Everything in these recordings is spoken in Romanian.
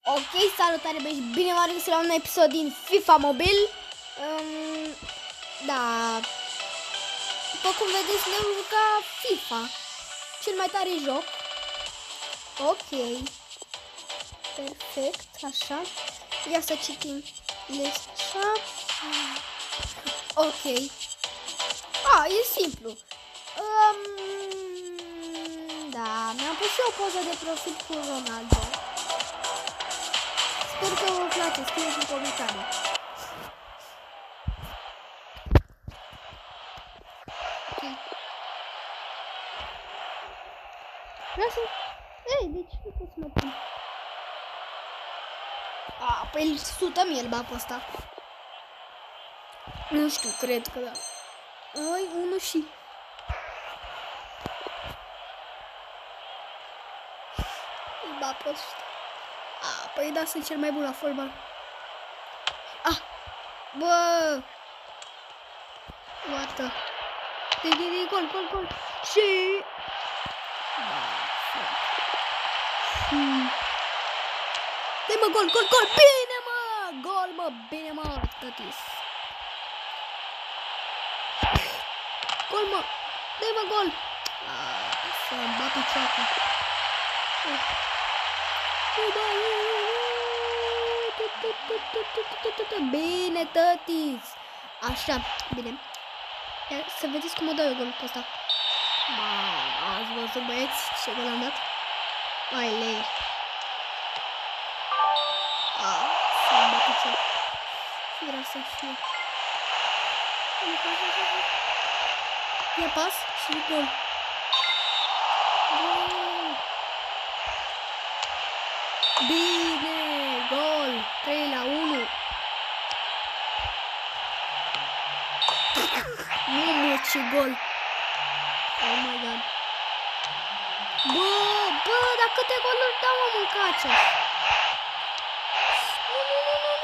Ok, salutare băieți, bine v-am regăsit la un episod din FIFA Mobile. Da, după cum vedeți, ne-am jucat FIFA, cel mai tare joc. Ok, perfect, așa. Ia să citim așa. Ok. E simplu. Da, mi-am pus și o poză de profil cu Ronaldo. Sper că vă place, scrieți în comentarii. Ok. Vreau să... Ei, de ce nu pot să mă pun? Păi 100.000 îl bag pe ăsta. Nu știu, cred că da. Ai, unul și... Îl bag pe ăsta. Păi da, sunt cel mai bun la fotbal. Bă! What the... Gol! Și... Dă-i mă, gol! Bine, mă! Gol, mă! Bine, mă! Tătis. Gol, mă! Dă-i mă, gol! Să-mi bat picioacă. Bine, tătis. Așa, bine. Să vedeți cum o dau eu golul pe ăsta. Ați văzut, băieți, ce gol am dat? Ai lei. Să-mi bat picioacă. Fira să fie. Ia pas și gol. Bine, gol, 3-1. Mamă, ce gol. Oh my god. Bă, dar câte goluri dau am în cacea?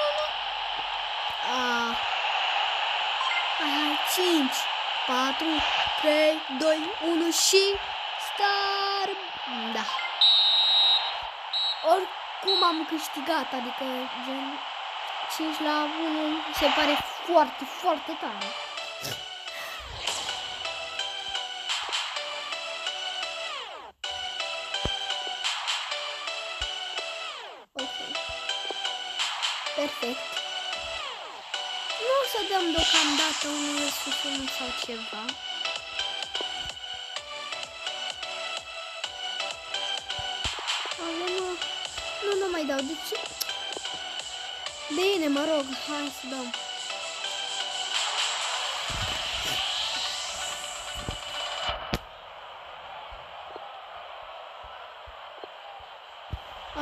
Nu. Hai, 5, 4, 3, 2, 1 și star. Da. Oricum am câștigat, adică gen 5-1 se pare foarte, foarte tare. Ok. Perfect. Nu o să dăm deocamdată unul resusul sau ceva. Nu mai dau, de ce? Bine, mă rog, hai să dăm.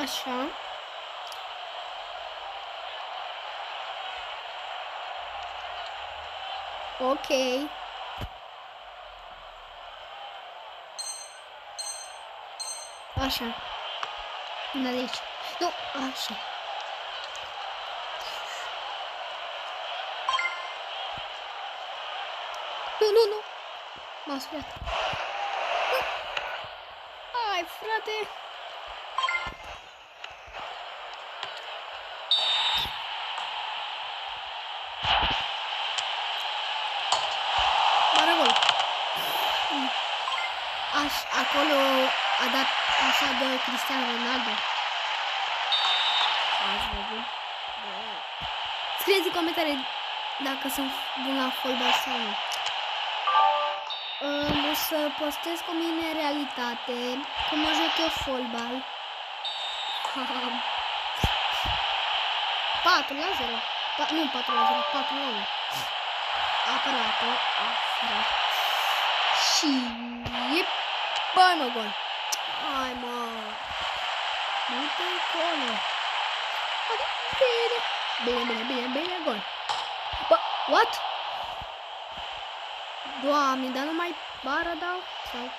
Așa. Ok. Așa. Până de aici. Nu, așa. Nu. M-a speriat. Hai, frate. Mare gol. Acolo a dat așa de Cristiano Ronaldo. Ați văzut? Scrieți în comentarii dacă sunt bun la fotbal sau nu. O să postez cu mine în realitate cum mă joc eu fotbal. 4-0. Nu 4-0, 4-1. Apărată. Și... Băi, mă, gol. Hai, mă. Nu-te acolo. Bine, gol. Bă, what? Doamne, dar nu mai bară dau? Sau?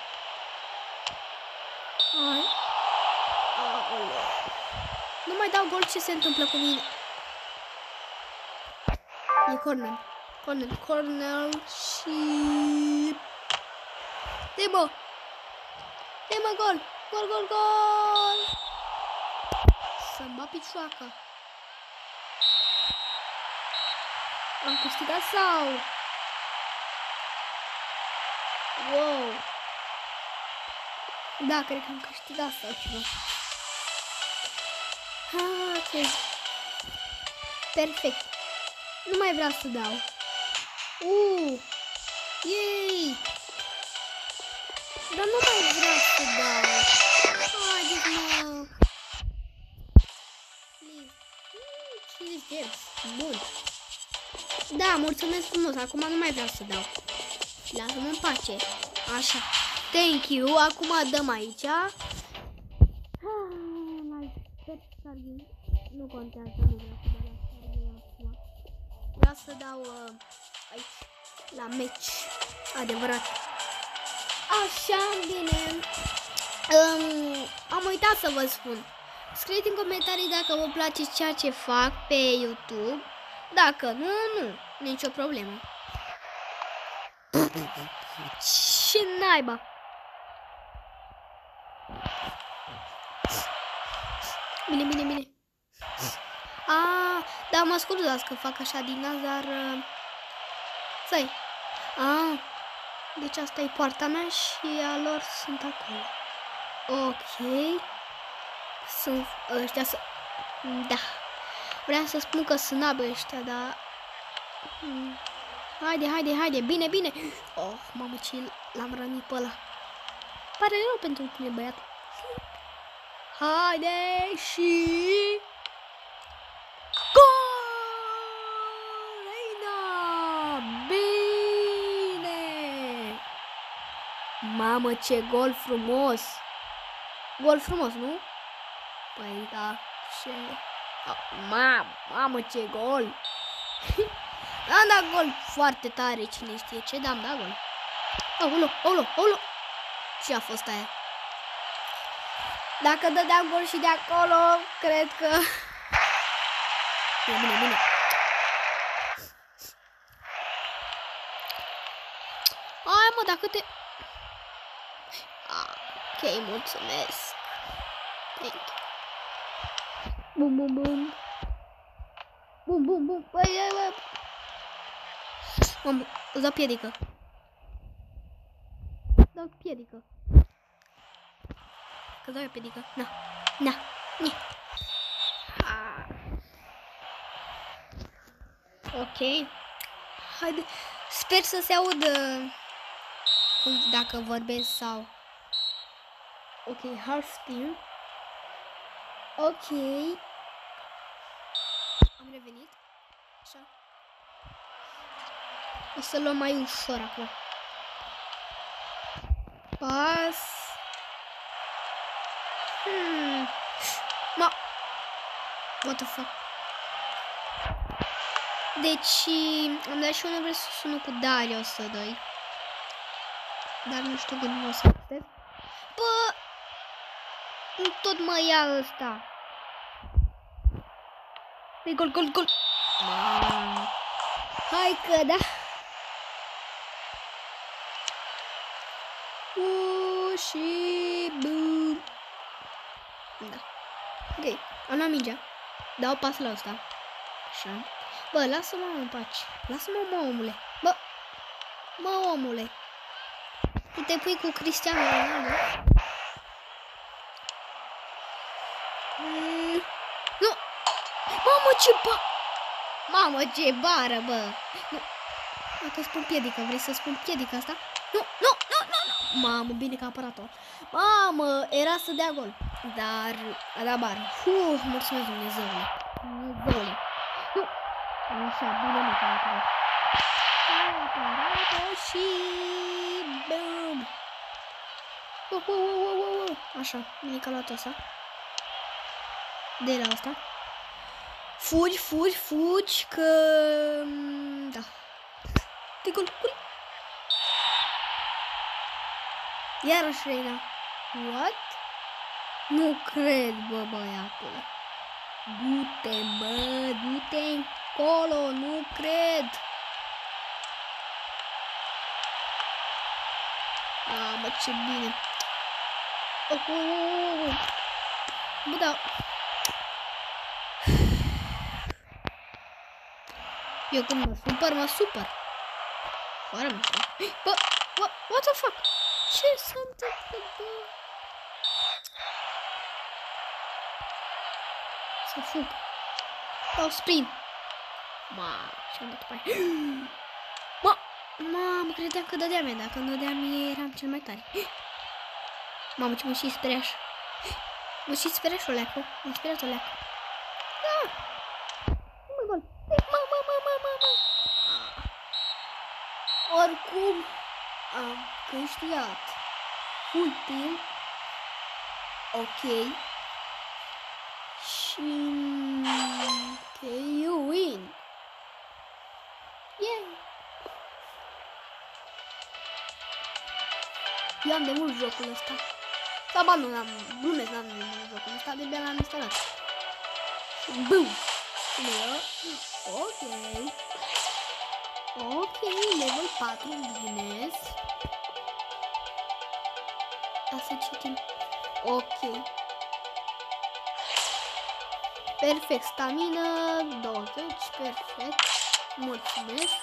Hai. Nu mai dau gol, ce se întâmplă cu mine? E corner și... Dă-i mă, gol! să-mi bat picioaca. Am câștigat sau? Wow. Da, cred că am câștigat sau ceva. Ok. Perfect. Nu mai vreau să dau. Yay! Dar nu mai vreau să dau. Haideți, mă. Please. 50 gems. Bun. Da, mulțumesc frumos. Acum nu mai vreau să dau. Lasă-mă în pace. Așa. Thank you. Acum dăm aici. Nu contează, nu vreau să dau la Stargate acum. Vreau să dau aici, la meci. Adevărat. Așa, bine. Am uitat să vă spun. Scrieți în comentarii dacă vă place ceea ce fac pe YouTube. Dacă nu, nu. Nicio problemă. Ce naiba. Bine, bine, bine. Da, mă scuzați că fac așa din nas, dar... Stai. Deci asta e poarta mea și a lor sunt acolo. Ok. Sunt ăștia să... Da. Vreau să spun că sunt nabe ăștia, dar... Haide, haide, haide. Bine, bine. Oh, mamă, ce l-am rănit pe ăla. Pare rău pentru tine, băiatul. Haide și... Gol! Reina! Bine! Mamă, ce gol frumos! Gol frumos, nu? Păi da, ce... Mamă, ce gol! Am dat gol foarte tare, cine știe ce, dar am dat gol. Aolo! Ce a fost aia? Dacă dădeam gol și de acolo, cred că... Bine. Hai, mă, dacă te... Ok, mulțumesc. Thank you. Bum. Băi. Mamă, îți dau piedică. Că dau eu piedică. Na. Ok. Haide. Sper să se audă dacă vorbesc sau... Ok, half steam. Ok. Am revenit. Așa. O să luăm mai ușor acum. Pas. What the fuck? Deci, am dat și unul versus unul cu Dario 102. Dar nu știu când o să postez. Bă! Tot mă ia ăsta. Păi gol. Hai că da. Și bum. Da. Ok, am luat mingea. Dau pas la ăsta. Așa. Bă, lasă-mă în pace. Lasă-mă, omule. Bă, omule. Tu te pui cu Cristiano Ronaldo? Nu! Mamă, ce bară, bă! Nu! Dacă spun piedică, vrei să spun piedică asta? Nu! Mamă, bine că a apărat-o. Mamă, era să dea gol. Dar a dat bară. Mulțumesc, Dumnezeule. Nu! Așa, bine, mă, că a apărat-o și... Bum! Așa, bine că a luat ăsta. De la asta. Fugi, că... Da. De gol. Iarăși Reina. What? Nu cred, bă, băiatule. Du-te încolo, nu cred. Mă, ce bine. Bă, da. Eu când mă supăr. Fără mișto. Bă, what the fuck? Ce s-a întâmplat, bă? Să fug. Dau sprint. Și-am dat pe aia. Mamă, credeam că dădeam ea. Dacă nu dădeam, eram cel mai tare. Mamă, ce mă și speriaș. Mă și speriaș o leacă. Mă speriat o leacă. Mă gol. Oricum am câștigat. Full team. Ok. Și ok, you win. Yay. Eu am de mult jocul ăsta. Sau ba, nu, glumesc, n-am de mult jocul ăsta, de-abia l-am instalat. Bum! Ok. Ok, level 4, bine. Asta citim. Ok. Perfect, stamina 20, perfect. Mulțumesc.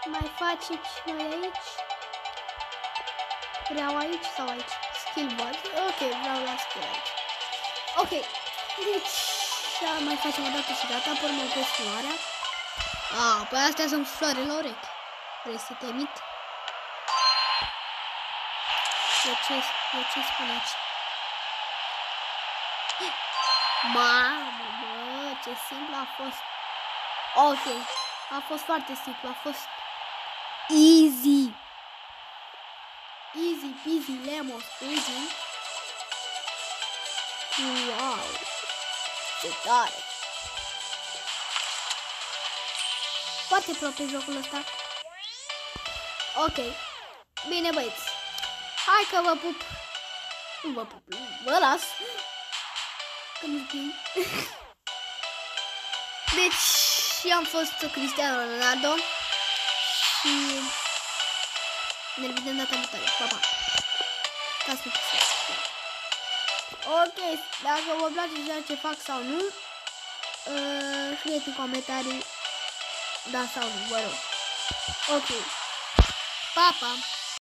Mai faceți noi aici? Vreau aici sau aici? Skill bar. Ok, vreau la skill aici. Ok, deci mai facem o dată și gata, pe urmă opesc floarea. Păi astea sunt floare la urechi. Vrei să te emit? Ce spuneți? Mamă, bă, ce simplu a fost. Ok, a fost foarte simplu, a fost easy. Easy peasy lemon squeezy. Wow, ce tare. Foarte pro pe jocul ăsta. Ok, bine băieți. Hai că vă pup. Nu vă pup, vă las. Că nu știu. Deci, am fost Cristiano Ronaldo. Și ne vedem data viitoare. Pa, pa. Ca să ok, dacă vă place ceea ce fac sau nu, scrieți în comentarii da sau nu, vă rog. Ok. Pa, pa.